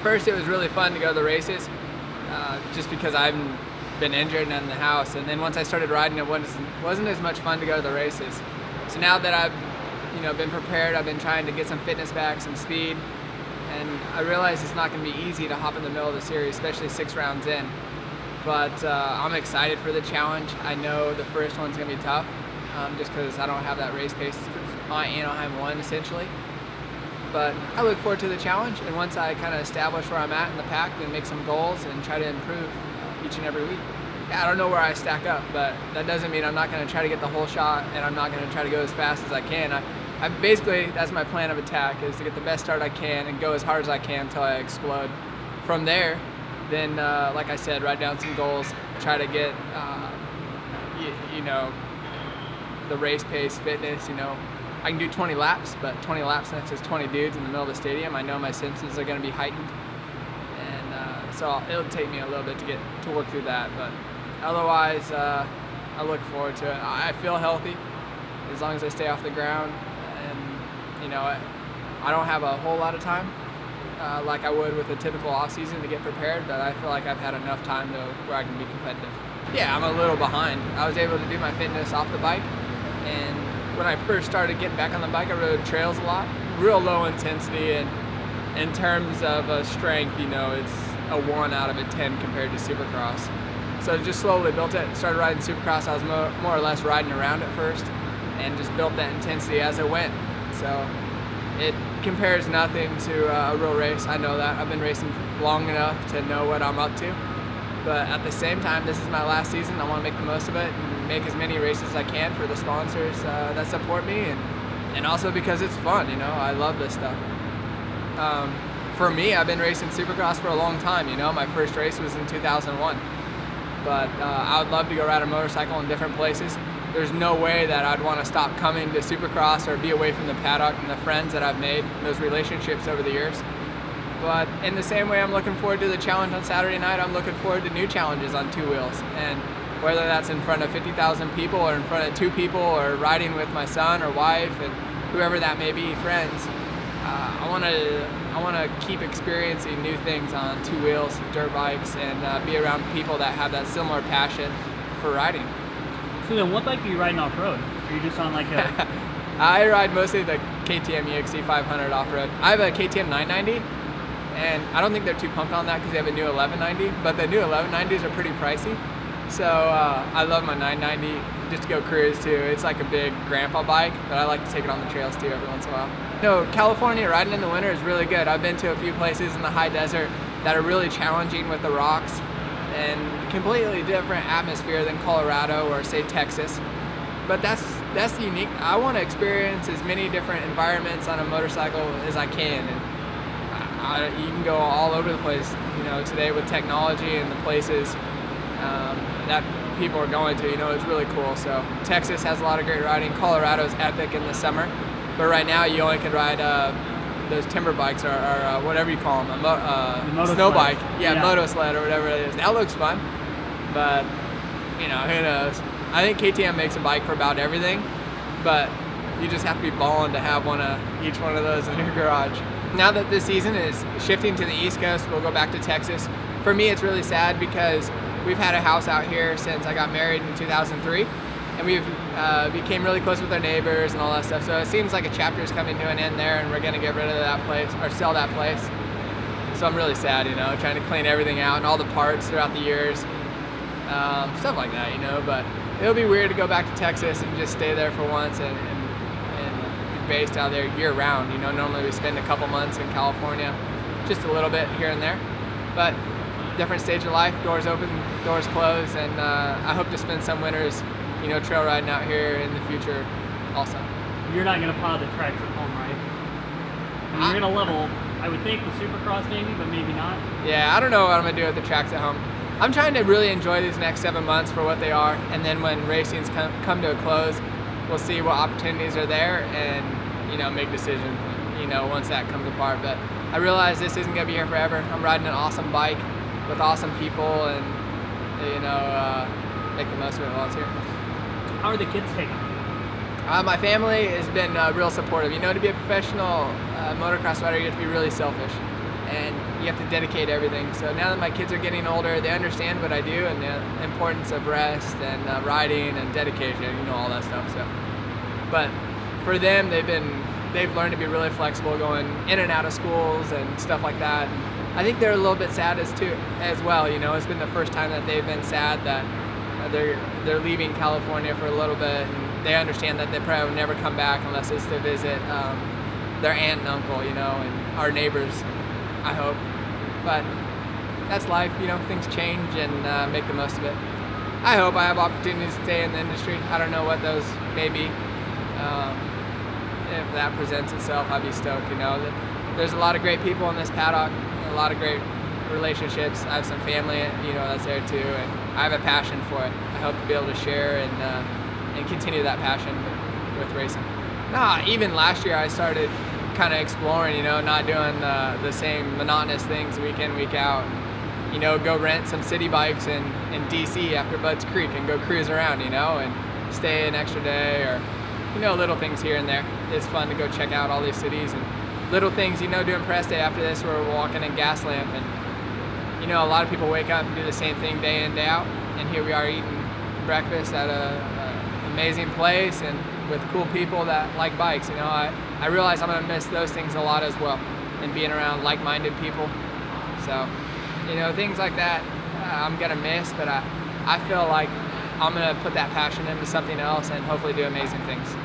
first, it was really fun to go to the races, just because I've been injured and in the house. And then once I started riding, it wasn't as much fun to go to the races. So now that I've been prepared, I've been trying to get some fitness back, some speed, and I realize it's not going to be easy to hop in the middle of the series, especially 6 rounds in. But I'm excited for the challenge. I know the first one's going to be tough, just because I don't have that race pace on Anaheim 1 essentially. But I look forward to the challenge, and once I kind of establish where I'm at in the pack, then make some goals and try to improve each and every week. I don't know where I stack up, but that doesn't mean I'm not going to try to get the whole shot, and I'm not going to try to go as fast as I can. I basically, that's my plan of attack, is to get the best start I can and go as hard as I can until I explode. From there, then, like I said, write down some goals, try to get, the race pace, fitness. I can do 20 laps, but 20 laps next to 20 dudes in the middle of the stadium. I know my senses are going to be heightened, and so it'll take me a little bit to work through that. But otherwise, I look forward to it. I feel healthy as long as I stay off the ground, and I don't have a whole lot of time like I would with a typical off season to get prepared, but I feel like I've had enough time to where I can be competitive. Yeah, I'm a little behind. I was able to do my fitness off the bike, and when I first started getting back on the bike, I rode trails a lot, real low intensity, and in terms of strength, it's a 1 out of a 10 compared to Supercross. So just slowly built it. Started riding Supercross. I was more or less riding around at first, and just built that intensity as it went. So it compares nothing to a real race. I know that. I've been racing long enough to know what I'm up to. But at the same time, this is my last season. I want to make the most of it and make as many races as I can for the sponsors that support me, and also because it's fun. I love this stuff. For me, I've been racing Supercross for a long time. My first race was in 2001. But I would love to go ride a motorcycle in different places. There's no way that I'd want to stop coming to Supercross or be away from the paddock and the friends that I've made, those relationships over the years. But in the same way I'm looking forward to the challenge on Saturday night, I'm looking forward to new challenges on 2 wheels. And whether that's in front of 50,000 people or in front of 2 people or riding with my son or wife and whoever that may be, friends, I want to keep experiencing new things on 2 wheels, dirt bikes, and be around people that have that similar passion for riding. So then what bike are you riding off-road? Are you just on like a... I ride mostly the KTM EXC 500 off-road. I have a KTM 990, and I don't think they're too pumped on that because they have a new 1190, but the new 1190s are pretty pricey. So I love my 990 just to go cruise too. It's like a big grandpa bike, but I like to take it on the trails too every once in a while. California riding in the winter is really good. I've been to a few places in the high desert that are really challenging with the rocks and completely different atmosphere than Colorado or say Texas. But that's unique. I want to experience as many different environments on a motorcycle as I can, and you can go all over the place. Today with technology and the places that people are going to, it's really cool. So Texas has a lot of great riding. Colorado's epic in the summer, but right now you only can ride those timber bikes or whatever you call them, snow bike, moto sled or whatever it is. That looks fun, but who knows? I think KTM makes a bike for about everything, but you just have to be balling to have each one of those in your garage. Now that this season is shifting to the East Coast, we'll go back to Texas. For me, it's really sad because we've had a house out here since I got married in 2003, and we've became really close with our neighbors and all that stuff. So it seems like a chapter is coming to an end there, and we're gonna get rid of that place or sell that place. So I'm really sad, trying to clean everything out and all the parts throughout the years, stuff like that, But it'll be weird to go back to Texas and just stay there for once and be based out there year round. Normally we spend a couple months in California, just a little bit here and there, but different stage of life, doors open, doors close, and I hope to spend some winters, trail riding out here in the future also. You're not going to plow the tracks at home, right? You're going to level, I would think, with Supercross maybe, but maybe not. Yeah, I don't know what I'm going to do with the tracks at home. I'm trying to really enjoy these next 7 months for what they are, and then when racing's come to a close, we'll see what opportunities are there and, make decisions, once that comes apart. But I realize this isn't going to be here forever. I'm riding an awesome bike with awesome people and, make the most of it while it's here. How are the kids taking it? My family has been real supportive. To be a professional motocross rider, you have to be really selfish. and you have to dedicate everything. So now that my kids are getting older, they understand what I do and the importance of rest and riding and dedication, all that stuff. So, but for them, they've learned to be really flexible, going in and out of schools and stuff like that. And I think they're a little bit sad as well. It's been the first time that they've been sad that they're leaving California for a little bit, and they understand that they probably will never come back unless it's to visit their aunt and uncle, and our neighbors, I hope. But that's life, things change, and make the most of it. I hope I have opportunities to stay in the industry. I don't know what those may be. If that presents itself, I'd be stoked. There's a lot of great people in this paddock, a lot of great relationships. I have some family, that's there too, and I have a passion for it. I hope to be able to share and continue that passion with racing. Even last year I started kind of exploring, not doing the same monotonous things week in, week out. Go rent some city bikes in DC after Budds Creek and go cruise around, and stay an extra day, or little things here and there. It's fun to go check out all these cities and little things, doing press day after this, we're walking in Gaslamp, and a lot of people wake up and do the same thing day in, day out, and here we are eating breakfast at a amazing place and with cool people that like bikes. I realize I'm gonna miss those things a lot as well, and being around like-minded people. So, things like that I'm gonna miss, but I feel like I'm gonna put that passion into something else and hopefully do amazing things.